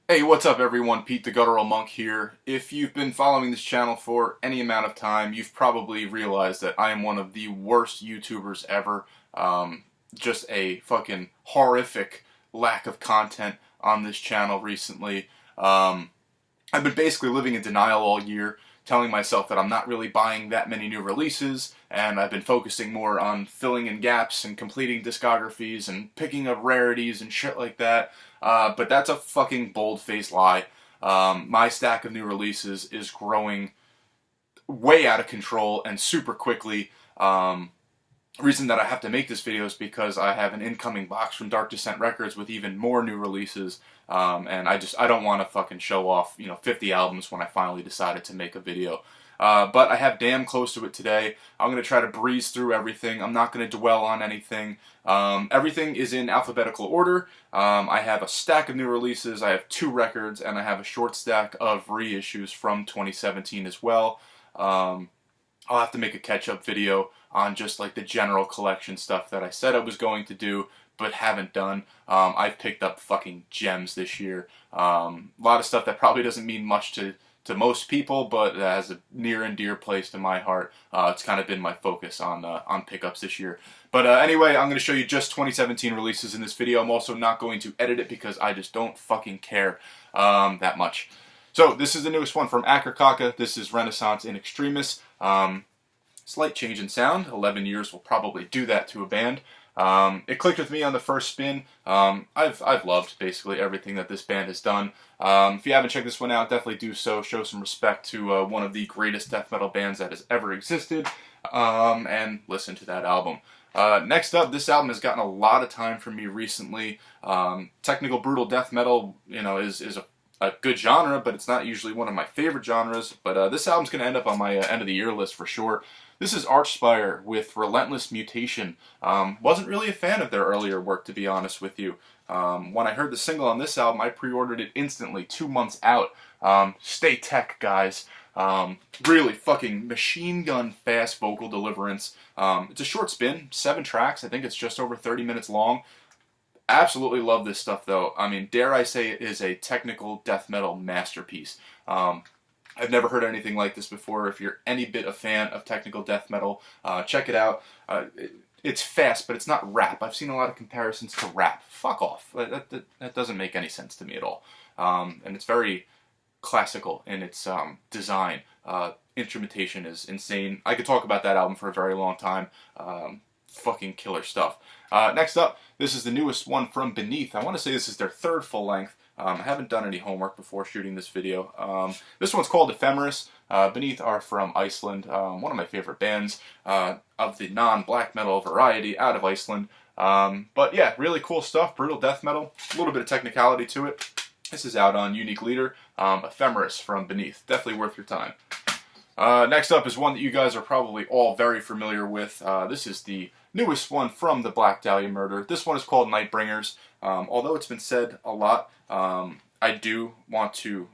Hey, what's up everyone? Pete the Guttural Monk here. If you've been following this channel for any amount of time, you've probably realized that I am one of the worst YouTubers ever. Just a fucking horrific lack of content on this channel recently. I've been basically living in denial all year, telling myself that I'm not really buying that many new releases, and I've been focusing more on filling in gaps and completing discographies and picking up rarities and shit like that. But that's a fucking bold-faced lie. My stack of new releases is growing way out of control and super quickly. Reason that I have to make this video is because I have an incoming box from Dark Descent Records with even more new releases, and I don't want to fucking show off 50 albums when I finally decided to make a video. But I have damn close to it today. I'm going to try to breeze through everything. I'm not going to dwell on anything. Everything is in alphabetical order. I have a stack of new releases, I have 2 records, and I have a short stack of reissues from 2017 as well. I'll have to make a catch-up video on just like the general collection stuff that I said I was going to do, but haven't done. I've picked up fucking gems this year. A lot of stuff that probably doesn't mean much to most people, but has a near and dear place to my heart. It's kind of been my focus on pickups this year. But anyway, I'm going to show you just 2017 releases in this video. I'm also not going to edit it because I just don't fucking care that much. So this is the newest one from Akercocke. This is Renaissance in Extremis. Slight change in sound. 11 years will probably do that to a band. It clicked with me on the first spin. I've loved basically everything that this band has done. If you haven't checked this one out, definitely do so. Show some respect to one of the greatest death metal bands that has ever existed, and listen to that album. Next up, this album has gotten a lot of time from me recently. Technical brutal death metal, is a good genre, but it's not usually one of my favorite genres. But this album's going to end up on my end of the year list for sure. This is Archspire with Relentless Mutation. Wasn't really a fan of their earlier work, to be honest with you. When I heard the single on this album, I pre-ordered it instantly, 2 months out. Stay tech, guys. Really fucking machine gun fast vocal deliverance. It's a short spin, 7 tracks. I think it's just over 30 minutes long. Absolutely love this stuff, though. I mean, dare I say it is a technical death metal masterpiece. I've never heard anything like this before. If you're any bit a fan of technical death metal, check it out. It's fast, but it's not rap. I've seen a lot of comparisons to rap. Fuck off. That doesn't make any sense to me at all. And it's very classical in its design. Instrumentation is insane. I could talk about that album for a very long time. Fucking killer stuff. Next up, this is the newest one from Beneath. I want to say this is their 3rd full length. I haven't done any homework before shooting this video. This one's called Ephemeris. Beneath are from Iceland, one of my favorite bands of the non-black metal variety out of Iceland. But yeah, really cool stuff, brutal death metal, a little bit of technicality to it. This is out on Unique Leader, Ephemeris from Beneath. Definitely worth your time. Next up is one that you guys are probably all very familiar with. This is the newest one from the Black Dahlia murder. This one is called Nightbringers. Although it's been said a lot, I do want to,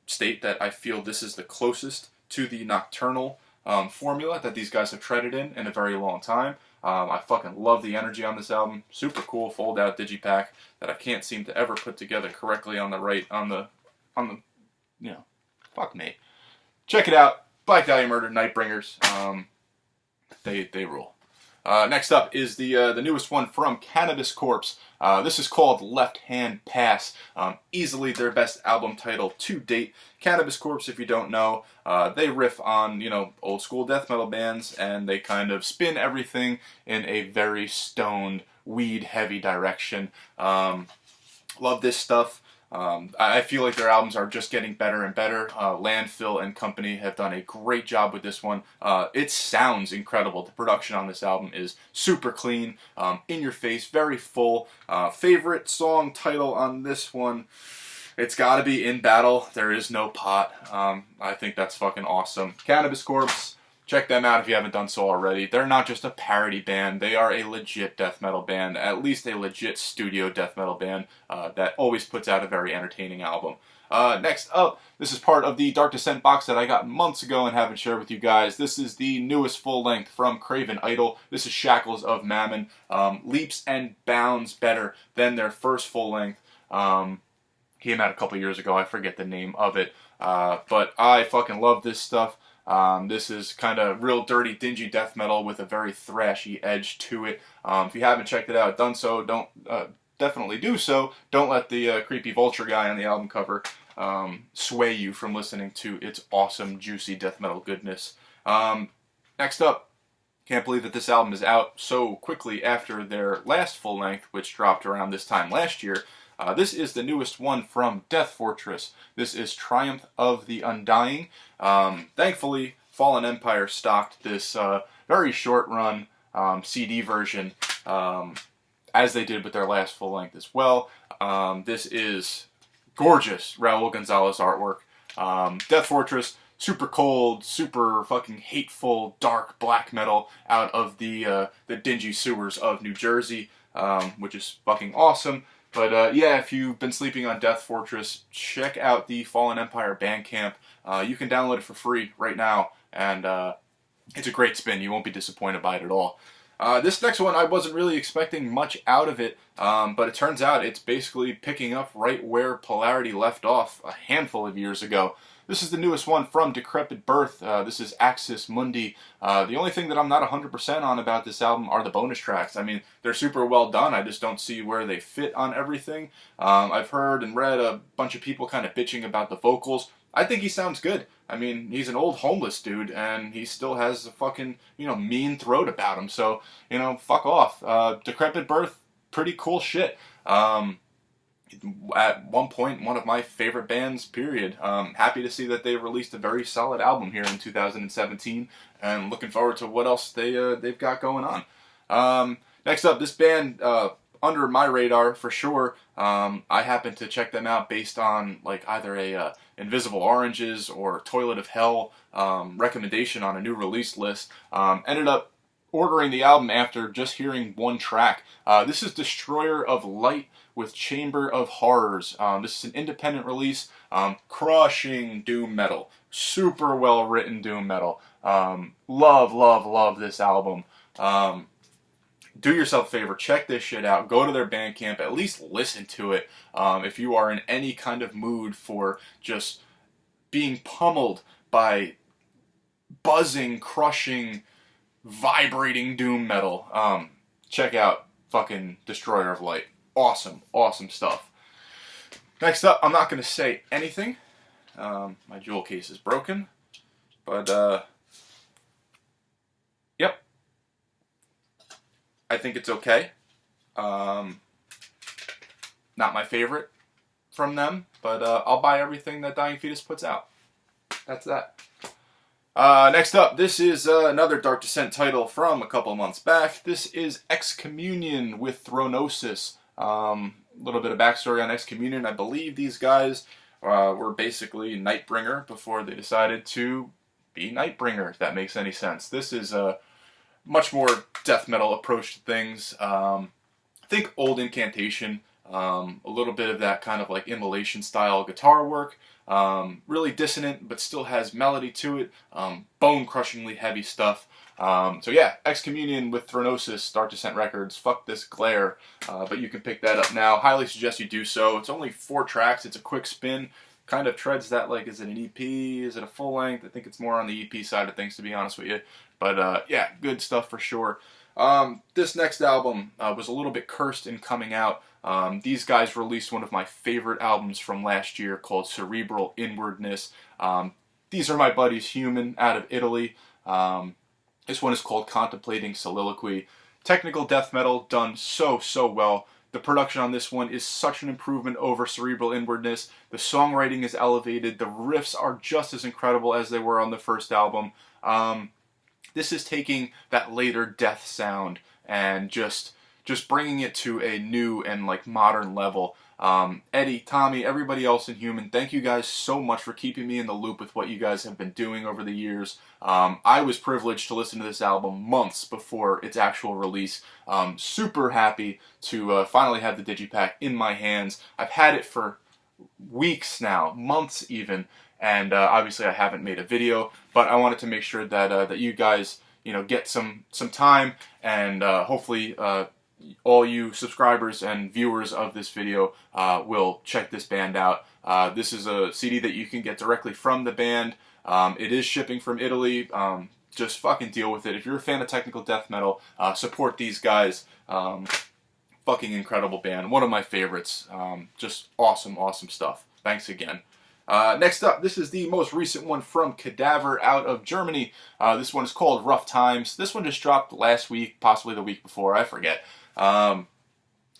state that I feel this is the closest to the nocturnal formula that these guys have treaded in a very long time. I fucking love the energy on this album. Super cool fold-out digipack that I can't seem to ever put together correctly on the fuck me. Check it out. Black Dahlia Murder, Nightbringers. They rule. Next up is the newest one from Cannabis Corpse. This is called Left Hand Pass. Easily their best album title to date. Cannabis Corpse, if you don't know, they riff on, old school death metal bands, and they kind of spin everything in a very stoned, weed-heavy direction. Love this stuff. I feel like their albums are just getting better and better. Landfill and company have done a great job with this one. It sounds incredible. The production on this album is super clean, in your face, very full. Favorite song title on this one, it's gotta be In Battle, There Is No Pot. I think that's fucking awesome. Cannabis Corpse. Check them out if you haven't done so already. They're not just a parody band. They are a legit death metal band, at least a legit studio death metal band that always puts out a very entertaining album. Next up, this is part of the Dark Descent box that I got months ago and haven't shared with you guys. This is the newest full length from Craven Idol. This is Shackles of Mammon. Leaps and bounds better than their first full length. came out a couple years ago. I forget the name of it, but I fucking love this stuff. This is kind of real dirty, dingy death metal with a very thrashy edge to it. If you haven't checked it out, done so, don't definitely do so. Don't let the creepy vulture guy on the album cover sway you from listening to its awesome, juicy death metal goodness. Next up, can't believe that this album is out so quickly after their last full length, which dropped around this time last year. This is the newest one from Death Fortress. This is Triumph of the Undying. Thankfully, Fallen Empire stocked this very short run CD version, as they did with their last full length as well. This is gorgeous Raul Gonzalez artwork. Death Fortress, super cold, super fucking hateful, dark black metal out of the dingy sewers of New Jersey, which is fucking awesome. But yeah, if you've been sleeping on Death Fortress, check out the Fallen Empire Bandcamp. You can download it for free right now, and it's a great spin. You won't be disappointed by it at all. This next one, I wasn't really expecting much out of it, but it turns out it's basically picking up right where Polarity left off a handful of years ago. This is the newest one from Decrepit Birth. This is Axis Mundi. The only thing that I'm not 100% on about this album are the bonus tracks. I mean, they're super well done. I just don't see where they fit on everything. I've heard and read a bunch of people kind of bitching about the vocals. I think he sounds good. I mean, he's an old homeless dude, and he still has a fucking, mean throat about him. So, fuck off. Decrepit Birth, pretty cool shit. At one point, one of my favorite bands, period. Happy to see that they released a very solid album here in 2017, and looking forward to what else they've got going on. Next up, this band, under my radar for sure. I happened to check them out based on like either a Invisible Oranges or Toilet of Hell recommendation on a new release list. Ended up ordering the album after just hearing one track. This is Destroyer of Light with Chamber of Horrors. This is an independent release. Crushing doom metal. Super well written doom metal. Love this album. Do yourself a favor, check this shit out. Go to their Bandcamp, at least listen to it. If you are in any kind of mood for just being pummeled by buzzing, crushing, vibrating doom metal, check out fucking Destroyer of Light. Awesome stuff. Next up, I'm not going to say anything. My jewel case is broken. But, yep. I think it's okay. Not my favorite from them, but I'll buy everything that Dying Fetus puts out. That's that. Next up, this is another Dark Descent title from a couple months back. This is Excommunion with Thronosis. A little bit of backstory on Excommunion. I believe these guys were basically Nightbringer before they decided to be Nightbringer, if that makes any sense. This is a much more death metal approach to things. I think old Incantation, a little bit of that kind of like Immolation style guitar work. Really dissonant, but still has melody to it. Bone-crushingly heavy stuff. So yeah, Excommunion with Thronosis, Dark Descent Records. Fuck this glare, but you can pick that up now. Highly suggest you do so. It's only 4 tracks. It's a quick spin. Kind of treads that like, is it an EP? Is it a full length? I think it's more on the EP side of things, to be honest with you. But yeah, good stuff for sure. This next album was a little bit cursed in coming out. These guys released one of my favorite albums from last year called Cerebral Inwardness. These are my buddies Human out of Italy. This one is called Contemplating Soliloquy. Technical death metal done so well. The production on this one is such an improvement over Cerebral Inwardness. The songwriting is elevated. The riffs are just as incredible as they were on the first album. This is taking that later death sound and just bringing it to a new and like modern level. Eddie, Tommy, everybody else in Human, thank you guys so much for keeping me in the loop with what you guys have been doing over the years. I was privileged to listen to this album months before its actual release. Super happy to finally have the digipack in my hands. I've had it for weeks now, months even, and obviously I haven't made a video, but I wanted to make sure that that you guys, get some time and hopefully all you subscribers and viewers of this video will check this band out. This is a CD that you can get directly from the band. It is shipping from Italy. Just fucking deal with it. If you're a fan of technical death metal, support these guys. Fucking incredible band. One of my favorites. Just awesome, awesome stuff. Thanks again. Next up, this is the most recent one from Kadavar out of Germany. This one is called Rough Times. This one just dropped last week, possibly the week before, I forget.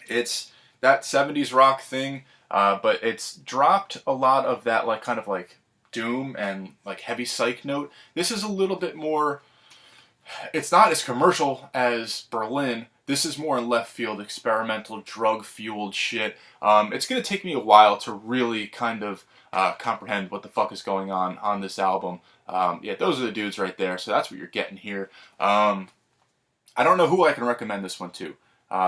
It's that 70s rock thing, but it's dropped a lot of that kind of doom and heavy psych note. This is a little bit more, it's not as commercial as Berlin. This is more in left field, experimental, drug-fueled shit. It's going to take me a while to really kind of comprehend what the fuck is going on this album. Yeah, those are the dudes right there, so that's what you're getting here. I don't know who I can recommend this one to,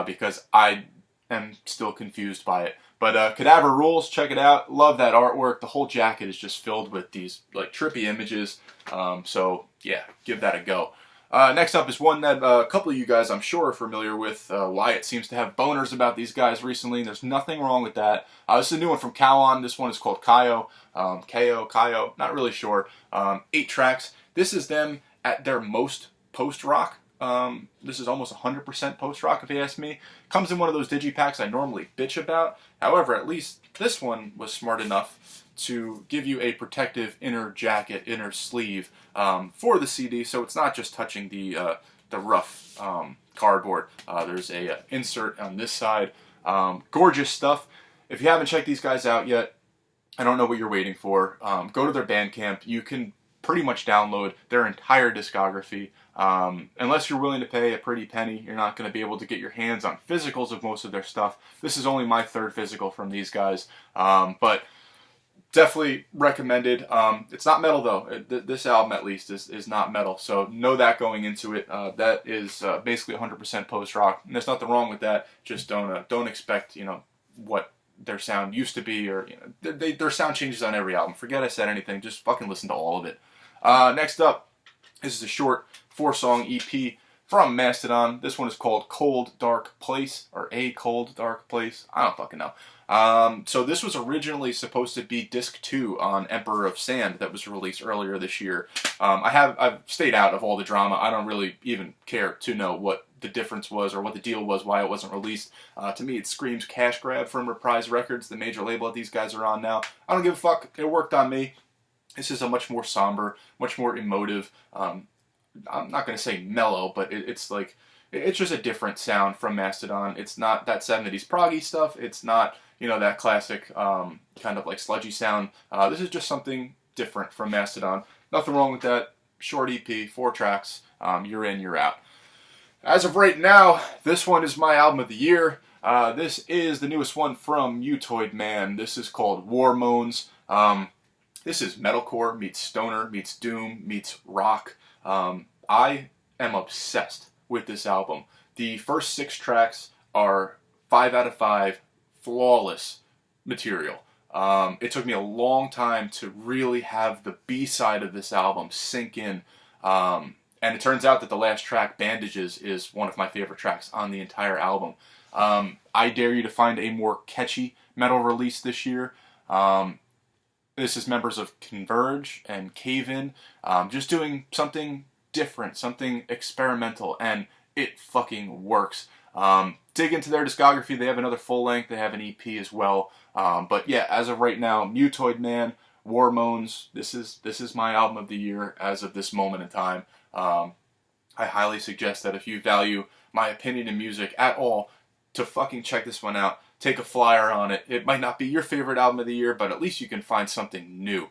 because I am still confused by it. But Kadavar rules, check it out. Love that artwork. The whole jacket is just filled with these trippy images. So yeah, give that a go. Next up is one that a couple of you guys I'm sure are familiar with. Wyatt seems to have boners about these guys recently. There's nothing wrong with that. This is a new one from Kauan. This one is called Kaiho. Kaiho, not really sure. 8 tracks. This is them at their most post-rock. This is almost 100% post-rock if you ask me. Comes in one of those digipacks I normally bitch about. However, at least this one was smart enough to give you a protective inner jacket, inner sleeve for the CD, so it's not just touching the rough cardboard. There's a insert on this side. Gorgeous stuff. If you haven't checked these guys out yet, I don't know what you're waiting for. Go to their Bandcamp. You can pretty much download their entire discography. Unless you're willing to pay a pretty penny, you're not going to be able to get your hands on physicals of most of their stuff. This is only my 3rd physical from these guys, but definitely recommended. It's not metal though. This album at least is not metal, so know that going into it. That is basically 100% post-rock, and there's nothing wrong with that. Just don't expect what their sound used to be, or their sound changes on every album. Forget I said anything. Just fucking listen to all of it. Next up, this is a short 4-song EP from Mastodon. This one is called Cold Dark Place, or A Cold Dark Place. I don't fucking know. So this was originally supposed to be disc 2 on Emperor of Sand that was released earlier this year. I've stayed out of all the drama. I don't really even care to know what the difference was or what the deal was, why it wasn't released. To me, it screams cash grab from Reprise Records, the major label that these guys are on now. I don't give a fuck. It worked on me. This is a much more somber, much more emotive, I'm not going to say mellow, but it's just a different sound from Mastodon. It's not that 70s proggy stuff. It's not, that classic kind of sludgy sound. This is just something different from Mastodon. Nothing wrong with that. Short EP, 4 tracks. You're in, you're out. As of right now, this one is my album of the year. This is the newest one from Mutoid Man. This is called War Moans. This is metalcore meets stoner meets doom meets rock. I am obsessed with this album. The first 6 tracks are 5 out of 5 flawless material. It took me a long time to really have the B-side of this album sink in. And it turns out that the last track, Bandages, is one of my favorite tracks on the entire album. I dare you to find a more catchy metal release this year. This is members of Converge and Craven, just doing something different, something experimental, and it fucking works. Dig into their discography. They have another full length. They have an EP as well. But yeah, as of right now, Mutoid Man, War Moans. This is my album of the year as of this moment in time. I highly suggest that if you value my opinion in music at all, to fucking check this one out. Take a flyer on it. It might not be your favorite album of the year, but at least you can find something new.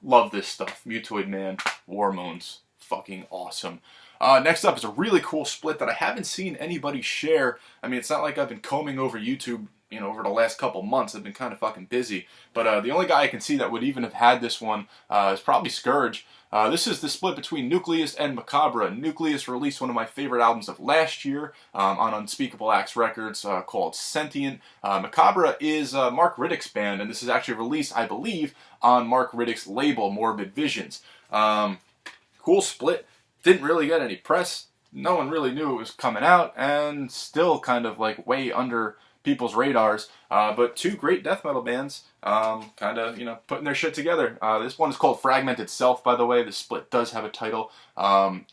Love this stuff. Mutoid Man, War Moans, fucking awesome. Next up is a really cool split that I haven't seen anybody share. I mean, it's not like I've been combing over YouTube, over the last couple months. I've been kind of fucking busy. But the only guy I can see that would even have had this one is probably Scourge. This is the split between Nucleus and Macabra. Nucleus released one of my favorite albums of last year on Unspeakable Acts Records called Sentient. Macabra is Mark Riddick's band, and this is actually released, I believe, on Mark Riddick's label, Morbid Visions. Cool split. Didn't really get any press. no one really knew it was coming out, and still kind of like way under people's radars. But two great death metal bands, kind of, you know, putting their shit together. This one is called Fragmented Self, by the way. The split does have a title.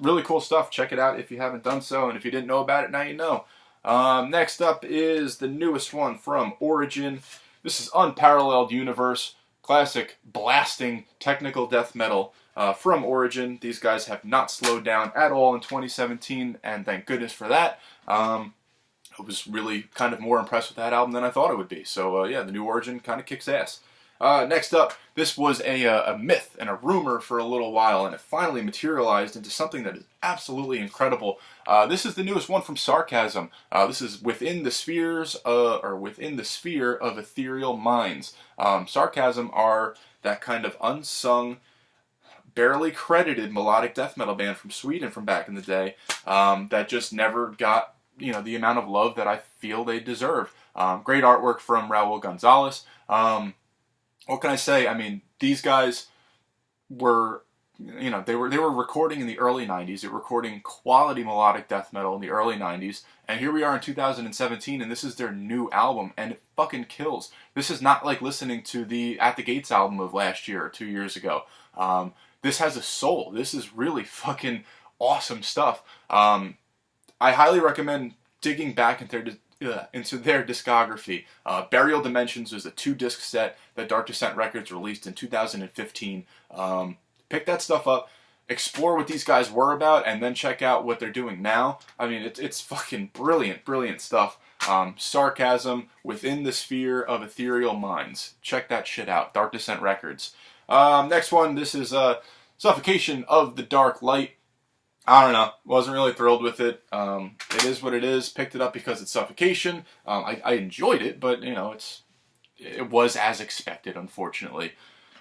Really cool stuff. Check it out if you haven't done so, and if you didn't know about it, now you know. Next up is the newest one from Origin. This is Unparalleled Universe. Classic blasting technical death metal from Origin. These guys have not slowed down at all in 2017, and thank goodness for that. I was really kind of more impressed with that album than I thought it would be. So yeah, the new Origin kind of kicks ass. Next up, this was a myth and a rumor for a little while, and it finally materialized into something that is absolutely incredible. This is the newest one from Sarcasm. This is within the spheres, or within the sphere of ethereal minds. Sarcasm are that kind of unsung, barely credited melodic death metal band from Sweden from back in the day that just never got, you know, the amount of love that I feel they deserve. Great artwork from Raul Gonzalez. What can I say? I mean, these guys were, you know, they were recording in the early 90s. They were recording quality melodic death metal in the early 90s. And here we are in 2017, and this is their new album, and it fucking kills. This is not like listening to the At the Gates album of last year or 2 years ago. This has a soul. This is really fucking awesome stuff. I highly recommend digging back into their discography. Burial Dimensions was a 2-disc set that Dark Descent Records released in 2015. Pick that stuff up, explore what these guys were about, and then check out what they're doing now. I mean, it's fucking brilliant, brilliant stuff. Sarcasm, Within the Sphere of Ethereal Minds. Check that shit out. Dark Descent Records. Next one, this is Suffocation of the Dark Light. I don't know. Wasn't really thrilled with it. It is what it is. Picked it up because it's Suffocation. I enjoyed it, but, you know, it was as expected, unfortunately.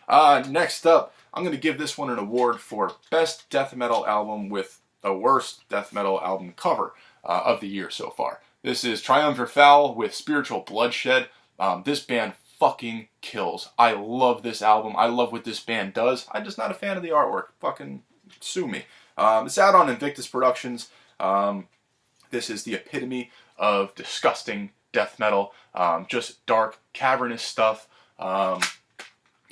Next up, I'm going to give this one an award for Best Death Metal Album with the Worst Death Metal Album Cover of the year so far. This is Triumvir Foul with Spiritual Bloodshed. This band fucking kills. I love this album. I love what this band does. I'm just not a fan of the artwork. Fucking sue me. It's out on Invictus Productions. This is the epitome of disgusting death metal. Just dark, cavernous stuff.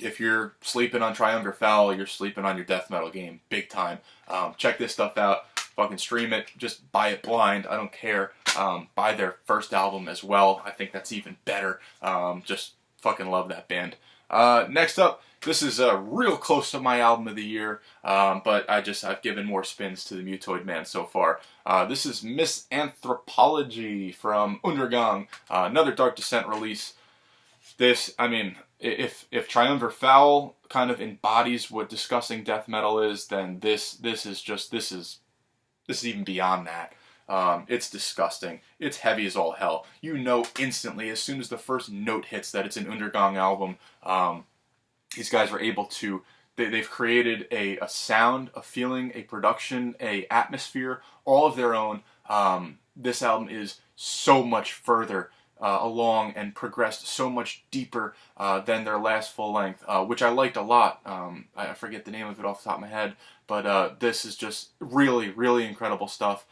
If you're sleeping on Triumvir Foul, you're sleeping on your death metal game, big time. Check this stuff out. Fucking stream it. Just buy it blind. I don't care. Buy their first album as well. I think that's even better. Just fucking love that band. Next up, this is real close to my album of the year, but I've given more spins to the Mutoid Man so far. This is Misanthropology from Undying, another Dark Descent release. This, I mean, if Triumvir Foul kind of embodies what disgusting death metal is, then this is even beyond that. It's disgusting. It's heavy as all hell. You know instantly, as soon as the first note hits, that it's an Undying album. These guys were able to, they've created a sound, a feeling, a production, a atmosphere, all of their own. This album is so much further along and progressed so much deeper than their last full length, which I liked a lot. I forget the name of it off the top of my head, but this is just really, really incredible stuff.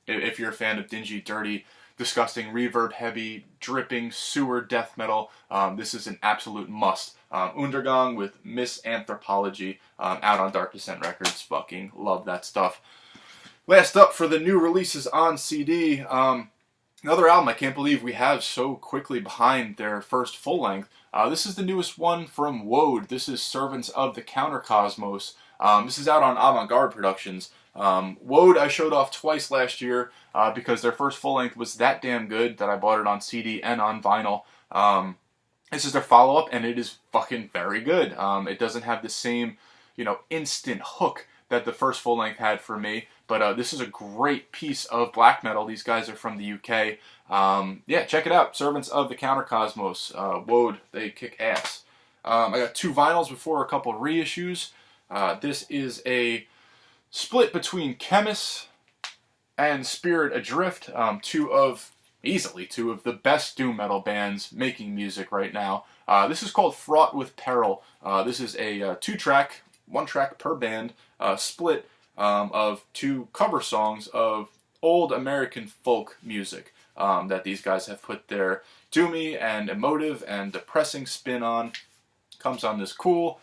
If you're a fan of dingy, dirty, disgusting, reverb-heavy, dripping, sewer death metal, this is an absolute must. Undying with Misanthropology, out on Dark Descent Records. Fucking love that stuff. Last up for the new releases on CD, another album I can't believe we have so quickly behind their first full length. This is the newest one from Woad. This is Servants of the Countercosmos. This is out on Avant-Garde Productions. Woad I showed off twice last year because their first full length was that damn good that I bought it on CD and on vinyl. This is their follow-up, and it is fucking very good. It doesn't have the same, you know, instant hook that the first full length had for me, but this is a great piece of black metal. These guys are from the UK. Yeah, check it out. Servants of the Countercosmos. Woad, they kick ass. I got 2 vinyls before a couple reissues. This is a split between Chemist and Spirit Adrift, easily two of the best doom metal bands making music right now. This is called Fraught with Peril. This is a 2-track, 1 track per band, split of 2 cover songs of old American folk music that these guys have put their doomy and emotive and depressing spin on. Comes on this cool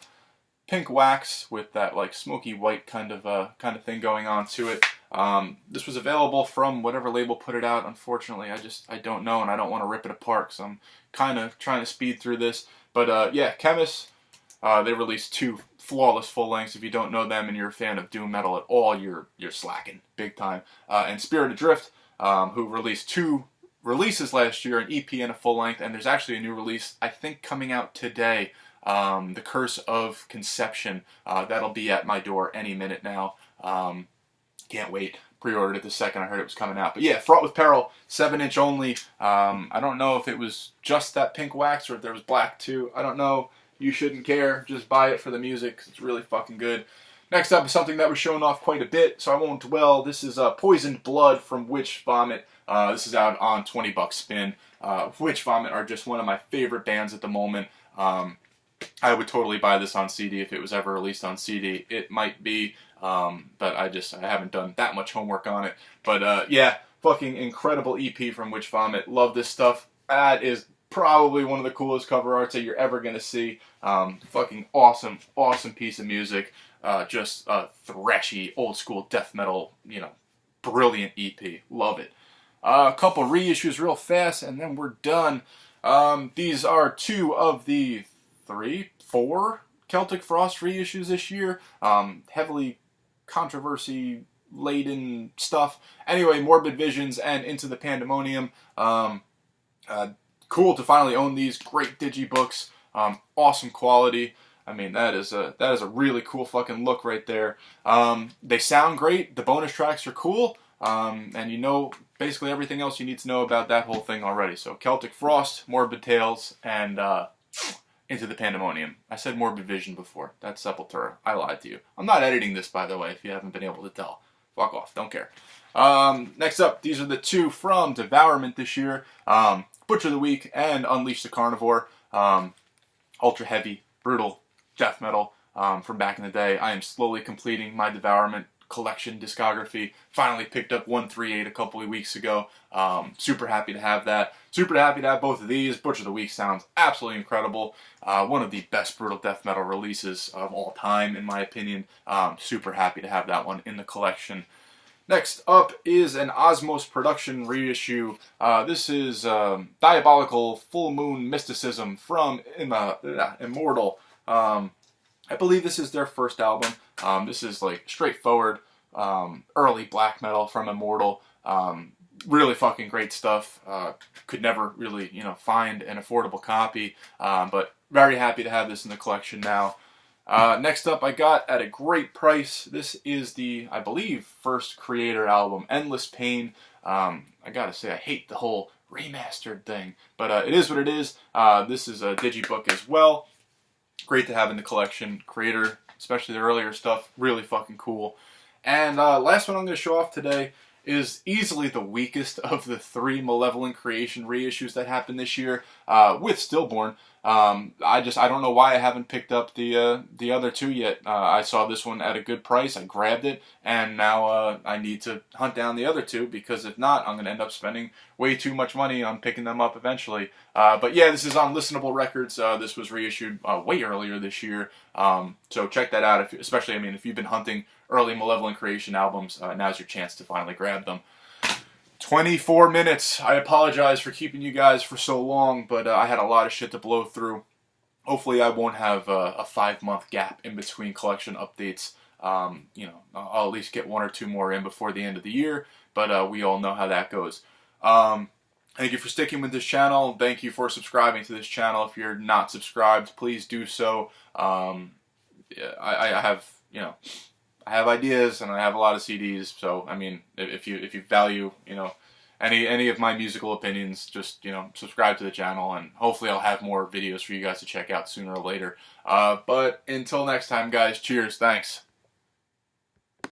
pink wax with that like smoky white kind of thing going on to it. This was available from whatever label put it out. Unfortunately, I don't know, and I don't want to rip it apart, because I'm kind of trying to speed through this. But yeah, Chemist, they released 2 flawless full lengths. If you don't know them and you're a fan of doom metal at all, you're slacking big time. And Spirit Adrift, who released 2 releases last year, an EP and a full length, and there's actually a new release I think coming out today. The Curse of Conception, that'll be at my door any minute now. Can't wait. Pre-ordered it the second I heard it was coming out. But yeah, Fraught with Peril, 7-inch only. I don't know if it was just that pink wax or if there was black too. I don't know. You shouldn't care. Just buy it for the music, 'cause it's really fucking good. Next up is something that was shown off quite a bit, so I won't dwell. This is Poisoned Blood from Witch Vomit. This is out on 20 bucks spin. Witch Vomit are just one of my favorite bands at the moment. I would totally buy this on CD if it was ever released on CD. It might be, but I haven't done that much homework on it. But yeah, fucking incredible EP from Witch Vomit. Love this stuff. That is probably one of the coolest cover arts that you're ever going to see. Fucking awesome, awesome piece of music. Just thrashy, old school death metal, you know, brilliant EP. Love it. A couple reissues real fast, and then we're done. These are 2 of the 4 Celtic Frost reissues this year. Heavily controversy-laden stuff. Anyway, Morbid Visions and Into the Pandemonium. Cool to finally own these. Great digibooks. Awesome quality. I mean, that is a really cool fucking look right there. They sound great. The bonus tracks are cool. And you know basically everything else you need to know about that whole thing already. So Celtic Frost, Morbid Tales, and Into the Pandemonium. I said Morbid Vision before. That's Sepultura. I lied to you. I'm not editing this, by the way, if you haven't been able to tell. Fuck off. Don't care. Next up, these are the 2 from Devourment this year. Butcher the Week and Unleash the Carnivore. Ultra heavy, brutal death metal from back in the day. I am slowly completing my Devourment collection discography. Finally picked up 138 a couple of weeks ago. Super happy to have that. Super happy to have both of these. Butcher the Week sounds absolutely incredible. One of the best brutal death metal releases of all time, in my opinion. Super happy to have that one in the collection. Next up is an Osmos production reissue. This is Diabolical Full Moon Mysticism from Immortal. I believe this is their first album. This is like straightforward early black metal from Immortal. Really fucking great stuff. Could never really, you know, find an affordable copy, but very happy to have this in the collection now. Next up, I got at a great price. This is the, I believe, first Creator album, Endless Pain. I gotta say, I hate the whole remastered thing, but it is what it is. This is a digibook as well. Great to have in the collection. Creator, especially the earlier stuff, really fucking cool. And last one I'm going to show off today is easily the weakest of the 3 Malevolent Creation reissues that happened this year, with Stillborn. I don't know why I haven't picked up the other 2 yet. I saw this one at a good price, I grabbed it, and now I need to hunt down the other 2, because if not, I'm going to end up spending way too much money on picking them up eventually. But yeah, this is on Listenable Records. This was reissued way earlier this year, so check that out, especially, I mean, if you've been hunting early Malevolent Creation albums, now's your chance to finally grab them. 24 minutes. I apologize for keeping you guys for so long, but I had a lot of shit to blow through. Hopefully I won't have a 5-month gap in between collection updates. You know, I'll at least get 1 or 2 more in before the end of the year, but we all know how that goes. Thank you for sticking with this channel. Thank you for subscribing to this channel. If you're not subscribed, please do so. Yeah, I have, you know, I have ideas and I have a lot of CDs, so I mean, if you value, you know, any of my musical opinions, just, you know, subscribe to the channel, and hopefully I'll have more videos for you guys to check out sooner or later. But until next time, guys, cheers, thanks.